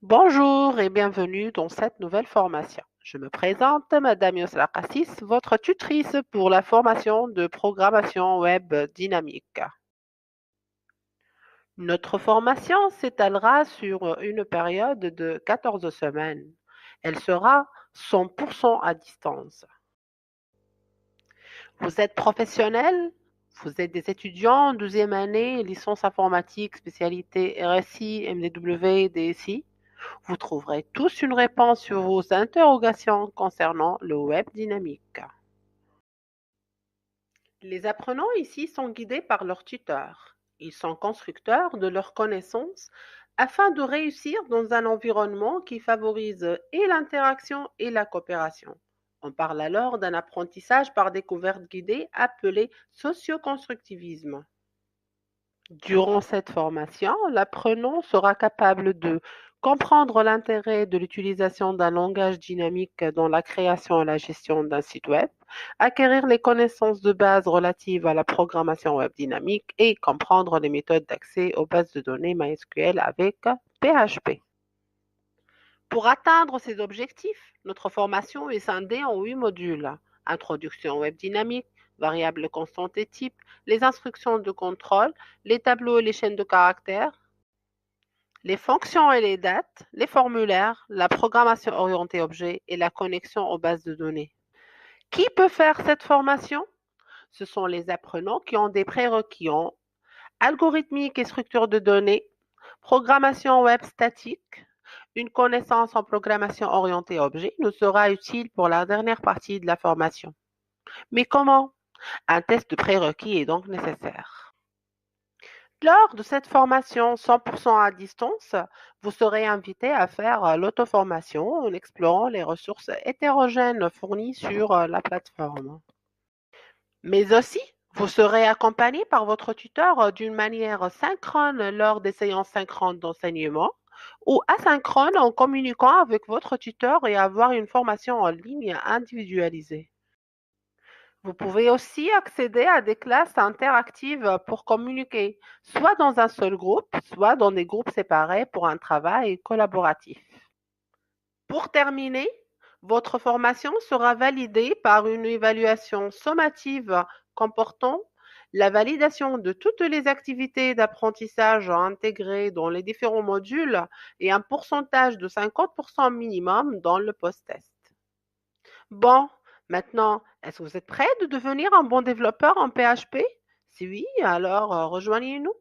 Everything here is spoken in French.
Bonjour et bienvenue dans cette nouvelle formation. Je me présente, Madame Yosla Cassis, votre tutrice pour la formation de programmation web dynamique. Notre formation s'étalera sur une période de 14 semaines. Elle sera 100% à distance. Vous êtes professionnel? Vous êtes des étudiants en 12e année, licence informatique, spécialité RSI, MDW, DSI? Vous trouverez tous une réponse sur vos interrogations concernant le web dynamique. Les apprenants ici sont guidés par leurs tuteurs. Ils sont constructeurs de leurs connaissances afin de réussir dans un environnement qui favorise et l'interaction et la coopération. On parle alors d'un apprentissage par découverte guidée appelé socioconstructivisme. Durant cette formation, l'apprenant sera capable de comprendre l'intérêt de l'utilisation d'un langage dynamique dans la création et la gestion d'un site web, acquérir les connaissances de base relatives à la programmation web dynamique et comprendre les méthodes d'accès aux bases de données MySQL avec PHP. Pour atteindre ces objectifs, notre formation est scindée en 8 modules. Introduction web dynamique, variables constantes et types, les instructions de contrôle, les tableaux et les chaînes de caractères, les fonctions et les dates, les formulaires, la programmation orientée objet et la connexion aux bases de données. Qui peut faire cette formation? Ce sont les apprenants qui ont des prérequis en algorithmique et structure de données, programmation web statique. Une connaissance en programmation orientée objet nous sera utile pour la dernière partie de la formation. Mais comment? Un test de prérequis est donc nécessaire. Lors de cette formation 100% à distance, vous serez invité à faire l'auto-formation en explorant les ressources hétérogènes fournies sur la plateforme. Mais aussi, vous serez accompagné par votre tuteur d'une manière synchrone lors des séances synchrones d'enseignement ou asynchrone en communiquant avec votre tuteur et avoir une formation en ligne individualisée. Vous pouvez aussi accéder à des classes interactives pour communiquer, soit dans un seul groupe, soit dans des groupes séparés pour un travail collaboratif. Pour terminer, votre formation sera validée par une évaluation sommative comportant la validation de toutes les activités d'apprentissage intégrées dans les différents modules et un pourcentage de 50% minimum dans le post-test. Bon, maintenant, est-ce que vous êtes prêt de devenir un bon développeur en PHP? Si oui, alors rejoignez-nous.